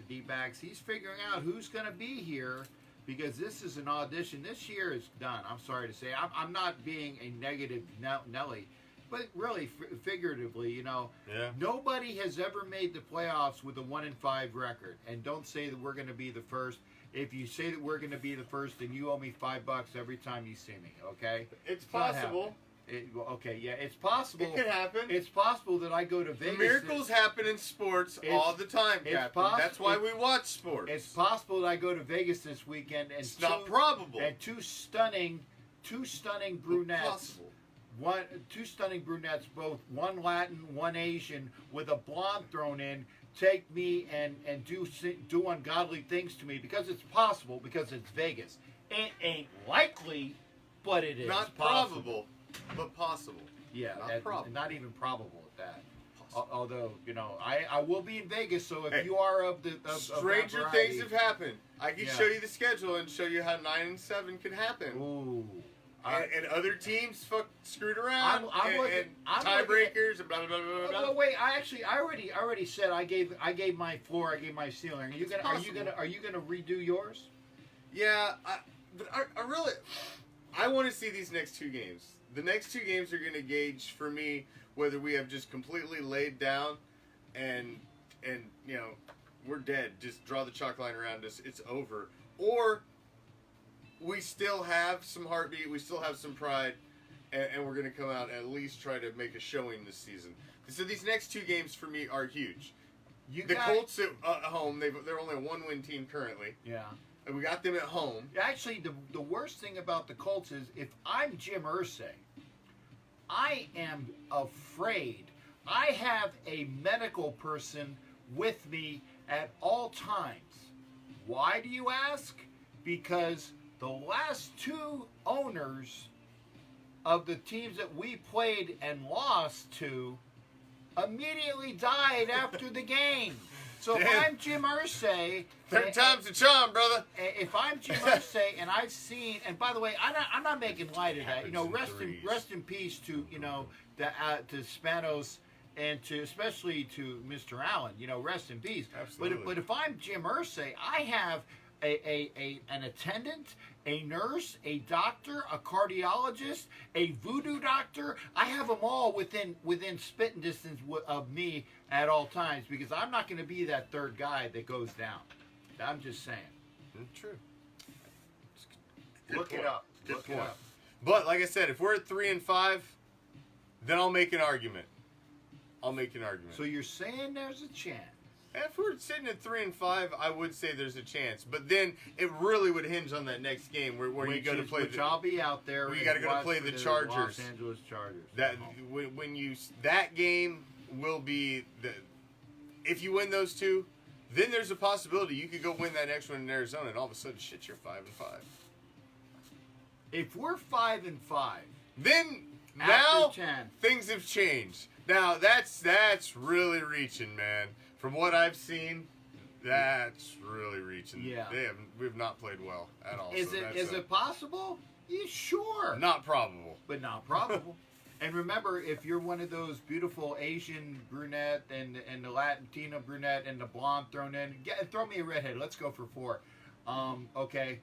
deep backs. He's figuring out who's going to be here. Because this is an audition. This year is done. I'm sorry to say. I'm not being a negative Nelly, but really, figuratively, you know, nobody has ever made the playoffs with a 1-5 record. And don't say that we're going to be the first. If you say that we're going to be the first, then you owe me $5 every time you see me. Okay? It's possible. It's possible. It could happen. It's possible that I go to Vegas. Miracles happen in sports all the time, Captain. That's why we watch sports. It's possible that I go to Vegas this weekend and it's not probable. And two stunning brunettes. Two stunning brunettes, both one Latin, one Asian, with a blonde thrown in, take me and do ungodly things to me because it's possible, because it's Vegas. It ain't likely, but it is not possible. Probable. But possible. Yeah, not even probable at that. Although, you know, I will be in Vegas, so if you are of stranger that things have happened. I can show you the schedule and show you how 9 and 7 can happen. Ooh. And other teams screwed around. And tiebreakers and blah blah blah blah. Well, wait. I already said I gave my floor. I gave my ceiling. Are you gonna redo yours? Yeah, but I want to see these next two games. The next two games are going to gauge for me whether we have just completely laid down and you know, we're dead. Just draw the chalk line around us. It's over. Or we still have some heartbeat. We still have some pride. And we're going to come out and at least try to make a showing this season. So these next two games for me are huge. The Colts at home, they're only a 1-win team currently. Yeah. And we got them at home. Actually, the worst thing about the Colts is if I'm Jim Irsay, I am afraid. I have a medical person with me at all times. Why do you ask? Because the last two owners of the teams that we played and lost to immediately died after the game. So if I'm Jim Irsay, third time's a charm, brother. If I'm Jim Irsay and I've seen, and by the way, I'm not making light of that. You know, rest in peace to, you know, to Spanos and especially to Mr. Allen. You know, rest in peace. Absolutely. But if I'm Jim Irsay, I have an attendant, a nurse, a doctor, a cardiologist, a voodoo doctor. I have them all within spitting distance of me at all times because I'm not going to be that third guy that goes down. I'm just saying. True. Look it up. Look it up. But like I said, if we're at 3 and 5, then I'll make an argument. So you're saying there's a chance. If we're sitting at 3 and 5, I would say there's a chance. But then it really would hinge on that next game where you go to play. Which I'll be out there. Where you got to go to play the Chargers. Los Angeles Chargers. That game will be if you win those two, then there's a possibility you could go win that next one in Arizona, and all of a sudden, shit, you're 5 and 5. If we're 5 and 5, then after now 10, things have changed. Now that's really reaching, man. From what I've seen, that's really reaching. Yeah. We've not played well at all. Is it possible? Yeah, sure. Not probable. But not probable. And remember, if you're one of those beautiful Asian brunette and the Latina brunette and the blonde thrown in, throw me a redhead. Let's go for 4. Okay.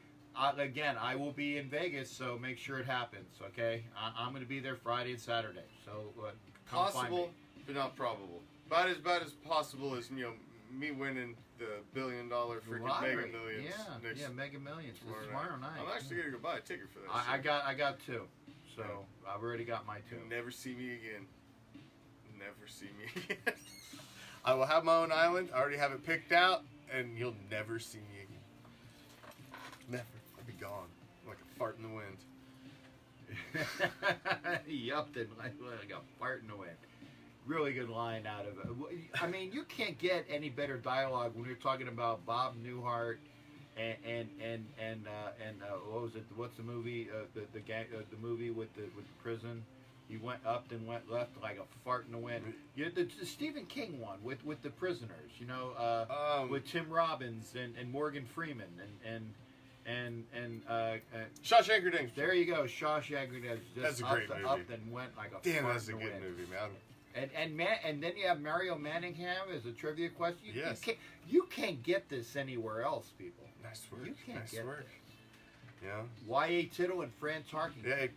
Again, I will be in Vegas, so make sure it happens. Okay. I'm going to be there Friday and Saturday. So come find me. Possible, but not probable. About as possible as me winning the $1 billion freaking Lottery. Mega Millions. Yeah, Mega Millions. Tomorrow Tomorrow night. I'm actually gonna go buy a ticket for that. I shit. got 2. So I've already got my 2. You'll never see me again. Never see me again. I will have my own island. I already have it picked out, and you'll never see me again. Never. I'll be gone like a fart in the wind. Yup, then like a fart in the wind. Really good line out of it. I mean, you can't get any better dialogue when you're talking about Bob Newhart and what was it? What's the movie? The gang, the movie with the prison. He went up and went left like a fart in the wind. The Stephen King one with the prisoners. With Tim Robbins and Morgan Freeman and Shawshank Redemption. there you go, Shawshank Redemption. That's a great movie. Up and went like a Damn, fart that's a in the good wind. movie, man. And then you have Mario Manningham as a trivia question. Yes. You can't get this anywhere else, people. Nice work. You can't nice get work. this. Yeah. Y.A. Tittle and Fran Tarkenton. Yeah.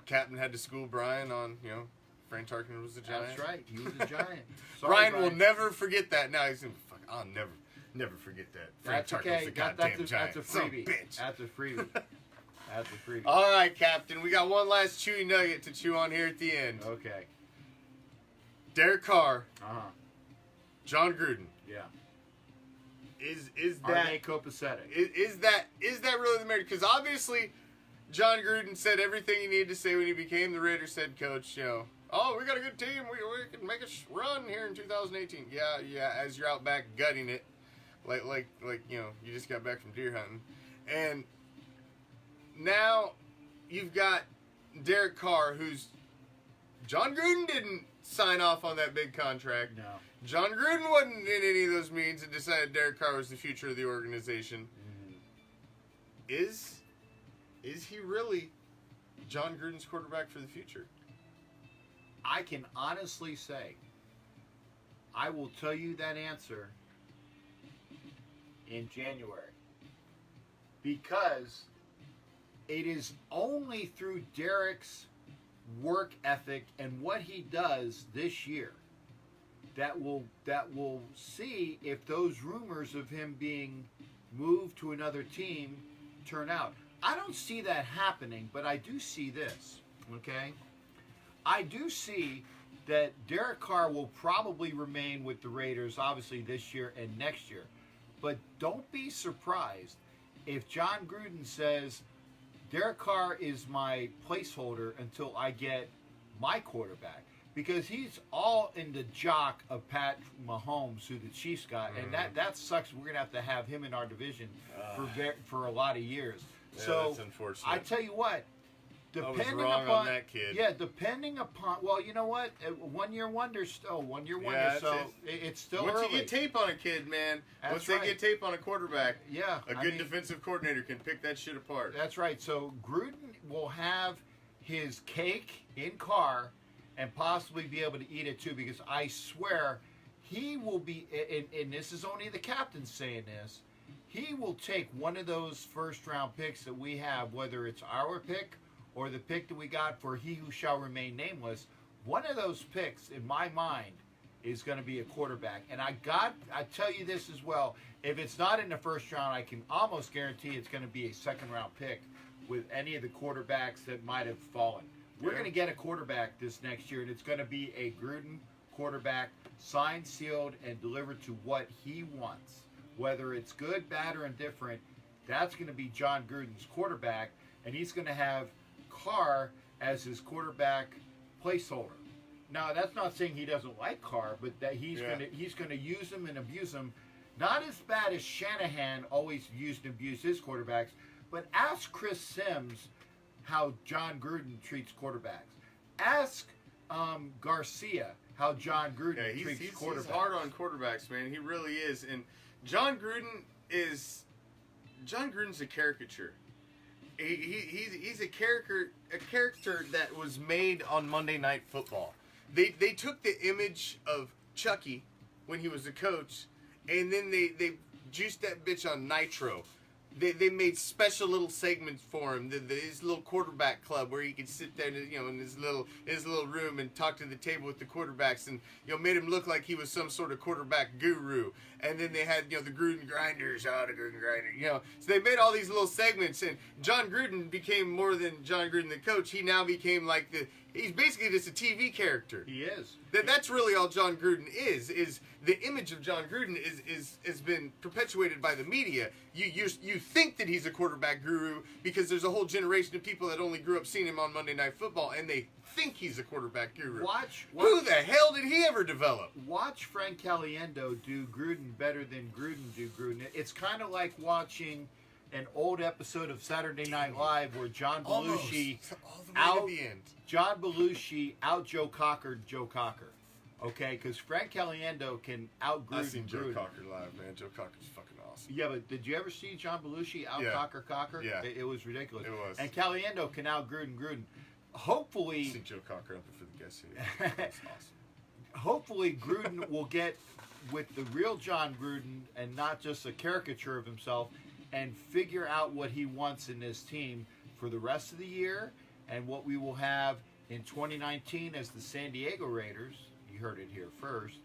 Captain had to school Brian on, Fran Tarkenton was a giant. That's right. He was a giant. Sorry, Brian will never forget that. Now he's gonna I'll never forget that. Fran That's Tarkenton's okay. a goddamn giant. That's a Son of freebie. bitch. That's a freebie. That's a freebie. All right, Captain. We got one last chewy nugget to chew on here at the end. Okay. Derek Carr, Uh-huh. John Gruden. Yeah. Is Are that they copacetic? is that really the marriage? Because obviously, John Gruden said everything he needed to say when he became the Raiders head coach. Oh, we got a good team. We can make a run here in 2018. Yeah. As you're out back gutting it, like you just got back from deer hunting, and now you've got Derek Carr, who's John Gruden didn't sign off on that big contract. No. John Gruden wasn't in any of those meetings and decided Derek Carr was the future of the organization. Is he really John Gruden's quarterback for the future? I can honestly say, I will tell you that answer in January. Because it is only through Derek's work ethic and what he does this year that will see if those rumors of him being moved to another team turn out. I don't see that happening, but I do see this, okay? I do see that Derek Carr will probably remain with the Raiders, obviously, this year and next year. But don't be surprised if John Gruden says, Derek Carr is my placeholder until I get my quarterback. Because he's all in the jock of Pat Mahomes, who the Chiefs got. And that sucks. We're going to have him in our division for a lot of years. Yeah, so that's unfortunate. I tell you what, I was depending wrong upon on that kid. Yeah, depending upon, well, you know what? 1 year wonder still. 1 year wonder. Yeah, So it's still Once early. you get tape on a kid, man, That's once right. they get tape on a quarterback, Yeah, a good defensive coordinator can pick that shit apart. That's right. So Gruden will have his cake in Carr and possibly be able to eat it too, because I swear he will be, and this is only the captain saying this, he will take one of those first round picks that we have, whether it's our pick or the pick that we got for He Who Shall Remain Nameless. One of those picks, in my mind, is going to be a quarterback. And I tell you this as well, if it's not in the first round, I can almost guarantee it's going to be a second round pick with any of the quarterbacks that might have fallen. We're going to get a quarterback this next year, and it's going to be a Gruden quarterback, signed, sealed, and delivered to what he wants. Whether it's good, bad, or indifferent, that's going to be John Gruden's quarterback, and he's going to have Carr as his quarterback placeholder. Now, that's not saying he doesn't like Carr, but that he's going to use him and abuse him. Not as bad as Shanahan always used and abused his quarterbacks, but ask Chris Sims how John Gruden treats quarterbacks. Ask Garcia how John Gruden Yeah, treats he's quarterbacks. hard on quarterbacks, man. He really is. And John Gruden's a caricature. He's a character that was made on Monday Night Football. They took the image of Chucky when he was a coach, and then they juiced that bitch on nitro. They made special little segments for him. His little quarterback club where he could sit there, in his little room and talk to the table with the quarterbacks, and made him look like he was some sort of quarterback guru. And then they had the Gruden grinders, the Gruden grinder, So they made all these little segments, and John Gruden became more than John Gruden the coach. He now became like he's basically just a TV character. He is. That's really all John Gruden is the image of John Gruden has been perpetuated by the media. You think that he's a quarterback guru because there's a whole generation of people that only grew up seeing him on Monday Night Football, and they think he's a quarterback guru. Who the hell did he ever develop? Watch Frank Caliendo do Gruden better than Gruden do Gruden. It's kind of like watching an old episode of Saturday Night Live where John Belushi all the way to the end. John Belushi out Joe Cocker. Okay, because Frank Caliendo can out Gruden. I've seen Joe Gruden. Cocker live, man. Joe Cocker's fucking awesome. Yeah, but did you ever see John Belushi out Yeah. Cocker? Yeah. It was ridiculous. It was. And Caliendo can out Gruden. I've Hopefully, seen Joe Cocker up there for the guest here. That's awesome. hopefully Gruden will get with the real John Gruden and not just a caricature of himself, and figure out what he wants in this team for the rest of the year and what we will have in 2019 as the San Diego Raiders. You heard it here first.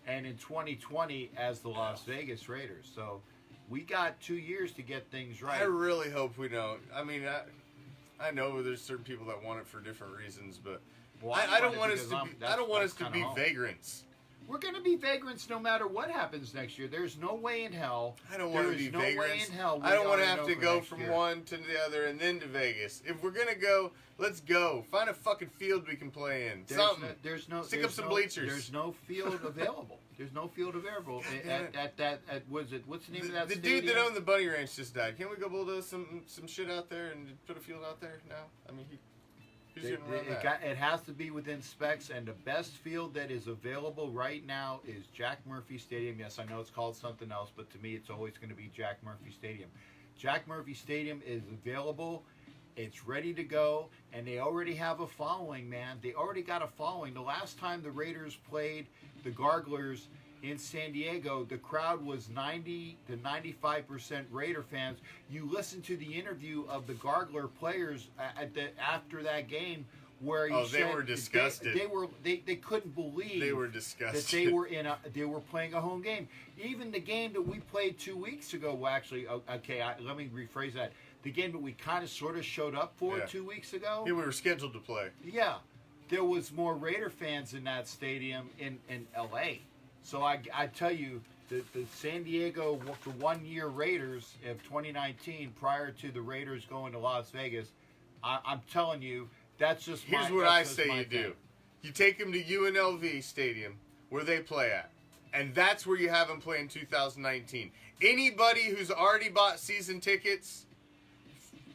And in 2020 as the Las Vegas Raiders. So we got 2 years to get things right. I really hope we don't. I mean, I know there's certain people that want it for different reasons, but Well, I don't want us because to be. I don't want us to that's be kinda home. vagrants. We're going to be vagrants no matter what happens next year. There's no way in hell. I don't want to be no way vagrants. in hell. I don't want to to have to go from one to the other and then to Vegas. If we're gonna go, let's go. Find a fucking field we can play in. Something. Stick up some bleachers. There's no field available. There's no field available at what's the name of that The stadium? dude that owned the bunny ranch just died. Can't we go bulldoze some shit out there and put a field out there now? I mean, who's gonna run that? It has to be within specs, and the best field that is available right now is Jack Murphy Stadium. Yes, I know it's called something else, but to me, it's always going to be Jack Murphy Stadium. Jack Murphy Stadium is available. It's ready to go, and they already have a following, man. They already got a following. The last time the Raiders played the Garglers in San Diego, the crowd was 90 to 95% Raider fans. You listen to the interview of the Gargler players after that game, where he they said were disgusted. They couldn't believe They were disgusted. that they were playing a home game. Even the game that we played 2 weeks ago. Well, actually, let me rephrase that. The game that we kind of sort of showed up for 2 weeks ago. Yeah, we were scheduled to play. Yeah, there was more Raider fans in that stadium in L.A. So I tell you, the San Diego, the 1 year Raiders of 2019, prior to the Raiders going to Las Vegas, I'm telling you, that's just Here's what I say you do. You take them to UNLV Stadium, where they play at. And that's where you have them play in 2019. Anybody who's already bought season tickets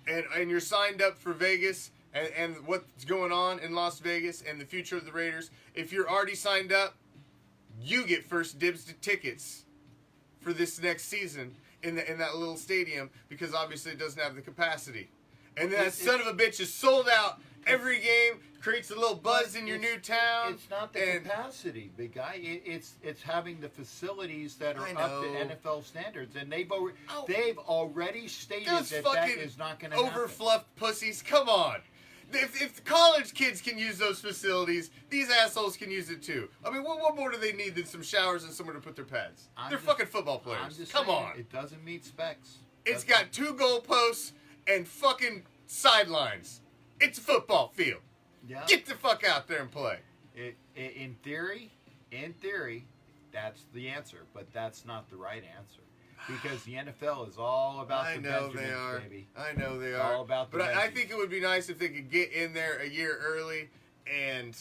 and you're signed up for Vegas and what's going on in Las Vegas and the future of the Raiders, if you're already signed up, you get first dibs to tickets for this next season in that little stadium, because obviously it doesn't have the capacity. And that son of a bitch is sold out every game, creates a little buzz in your new town. It's not the capacity, big guy. It's having the facilities that are up to NFL standards, and they've already stated that is not going to happen. Overfluffed pussies, come on. If the college kids can use those facilities, these assholes can use it too. I mean, what more do they need than some showers and somewhere to put their pads? They're fucking football players. Come on. It doesn't meet specs. It's got 2 goalposts and fucking sidelines. It's a football field. Yeah. Get the fuck out there and play. In theory, that's the answer, but that's not the right answer. Because the NFL is all about the Benjamins, baby. I know they It's are. all about the But I Benjamins. think it would be nice if they could get in there a year early and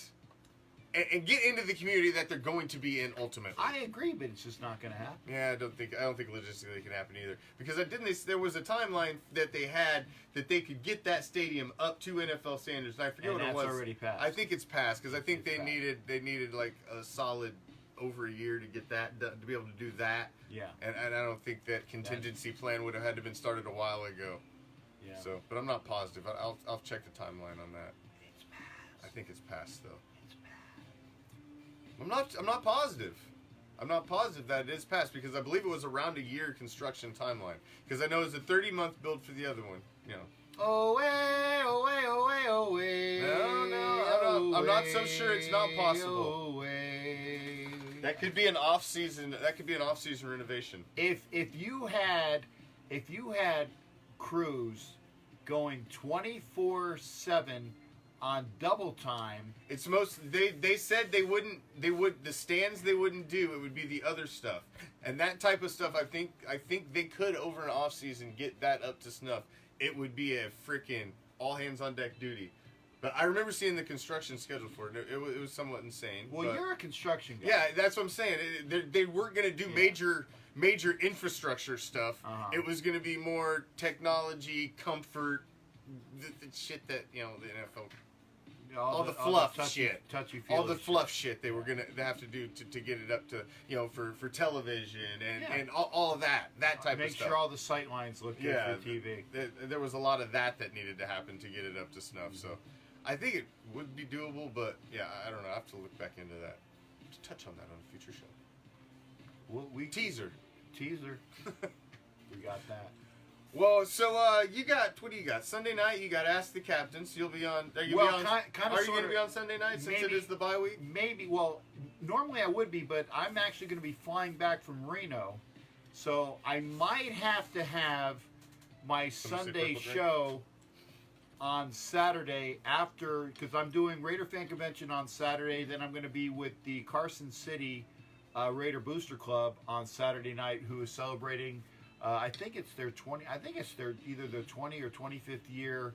and get into the community that they're going to be in ultimately. I agree, but it's just not going to happen. Yeah, I don't think logistically it can happen either. Because there was a timeline that they had that they could get that stadium up to NFL standards. And I forget what it was. That's already passed. I think it's passed because I think they needed like a solid over a year to get that done, to be able to do that. Yeah. And I don't think that contingency plan would have had to been started a while ago. Yeah. So, but I'm not positive. I'll check the timeline on that. It's passed. I think it's passed though. It's passed. I'm not positive. I'm not positive that it is passed because I believe it was around a year construction timeline. Because I know it's a 30-month build for the other one. You know. Oh, No, I'm not so sure it's not possible. That could be an off-season. That could be an off-season renovation. If you had crews going 24/7 on double time, It's they said they wouldn't the stands they wouldn't do, it would be the other stuff. And that type of stuff I think they could over an off season get that up to snuff. It would be a freaking all hands on deck duty. But I remember seeing the construction schedule for it. It was somewhat insane. well, but you're a construction guy. yeah, that's what I'm saying. They weren't going to do major infrastructure stuff. Uh-huh. It was going to be more technology, comfort, the shit that the NFL. All the fluff shit. Touchy-feely All the shit. fluff shit they were gonna have to do to get it up to for television and all of that type Make of stuff. sure all the sight lines look good for TV. There was a lot of that needed to happen to get it up to snuff. So I think it would be doable, but yeah, I don't know. I have to look back into that. To touch on that on a future show. We Teaser. We got that. Well, so you got what do you got? Sunday night you got Ask the Captain. So you'll be on. Are you going to be on Sunday night since it is the bye week? Maybe. Well, normally I would be, but I'm actually going to be flying back from Reno, so I might have to have my Sunday show on Saturday after, because I'm doing Raider Fan Convention on Saturday. Then I'm going to be with the Carson City Raider Booster Club on Saturday night, who is celebrating. I think it's their either their 20 or 25th year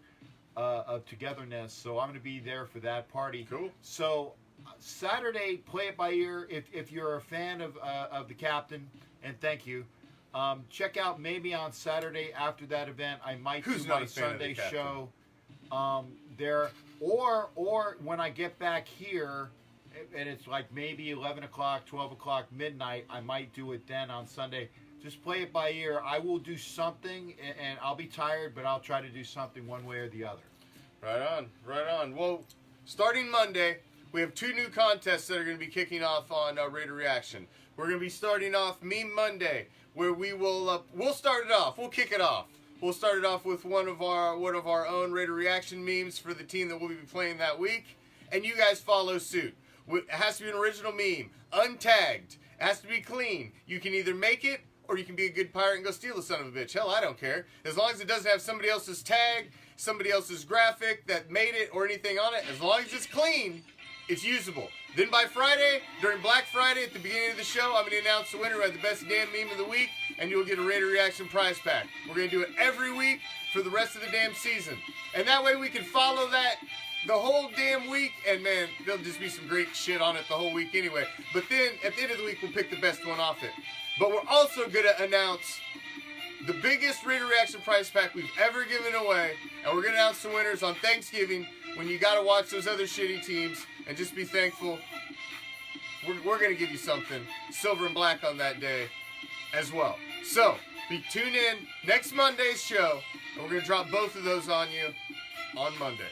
of togetherness. So I'm going to be there for that party. Cool. So Saturday, play it by ear. If you're a fan of the captain, and thank you. Check out maybe on Saturday after that event. I might do my Sunday show there, or when I get back here. And it's like maybe 11 o'clock, 12 o'clock, midnight. I might do it then on Sunday. Just play it by ear. I will do something, and I'll be tired, but I'll try to do something one way or the other. Right on. Well, starting Monday, we have 2 new contests that are going to be kicking off on Raider Reaction. We're going to be starting off Meme Monday, where we will we'll start it off. We'll kick it off. We'll start it off with one of our own Raider Reaction memes for the team that we'll be playing that week, and you guys follow suit. It has to be an original meme, untagged. It has to be clean. You can either make it, or you can be a good pirate and go steal the son of a bitch. Hell, I don't care. As long as it doesn't have somebody else's tag, somebody else's graphic that made it, or anything on it, as long as it's clean, it's usable. Then by Friday, during Black Friday, at the beginning of the show, I'm going to announce the winner who had the best damn meme of the week, and you'll get a Raider Reaction prize pack. We're going to do it every week for the rest of the damn season. And that way we can follow that the whole damn week, and man, there'll just be some great shit on it the whole week anyway. But then, at the end of the week, we'll pick the best one off it. But we're also going to announce the biggest Raider Reaction prize pack we've ever given away, and we're going to announce the winners on Thanksgiving, when you got to watch those other shitty teams, and just be thankful. We're going to give you something, silver and black on that day as well. So, tune in next Monday's show, and we're going to drop both of those on you on Monday.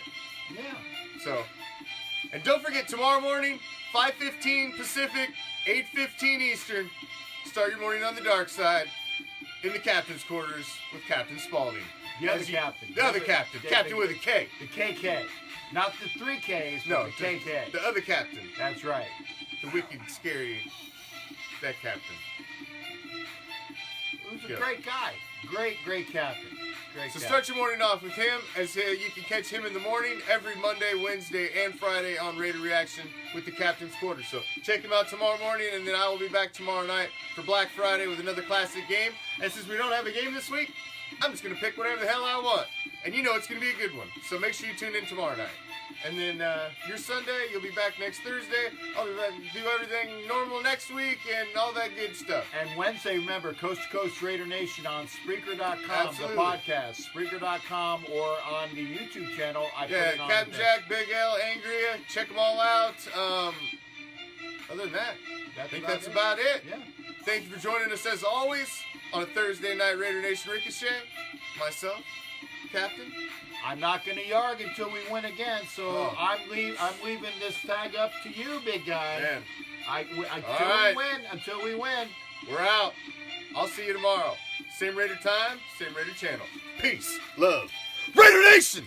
Yeah. So, and don't forget, tomorrow morning, 5:15 Pacific, 8:15 Eastern, start your morning on the dark side in the captain's quarters with Captain Spaulding. The other captain. The other captain. Captain with a K. The KK. Not the 3 Ks, but the KK. The other captain. That's right. The wicked, scary, that captain. Who's a great guy. Great captain. So start your morning off with him, as you can catch him in the morning every Monday, Wednesday, and Friday on Raider Reaction with the Captain's Quarters. So check him out tomorrow morning, and then I will be back tomorrow night for Black Friday with another classic game. And since we don't have a game this week, I'm just going to pick whatever the hell I want. And you know it's going to be a good one. So make sure you tune in tomorrow night. And then your Sunday, you'll be back next Thursday. I'll be back, do everything normal next week and all that good stuff. And Wednesday, remember, Coast to Coast Raider Nation on Spreaker.com, Absolutely. the podcast, Spreaker.com, or on the YouTube channel. I put Yeah, it on Captain the Jack, Big L, Angria, check them all out. Other than that, I think that's about it. Yeah. Thank you for joining us as always on a Thursday night Raider Nation Ricochet. Myself, Captain. I'm not going to yarg until we win again, so I'm leaving this tag up to you, big guy. Man, Until we win. we're out. I'll see you tomorrow. Same Raider time, same Raider channel. Peace, love, Raider Nation!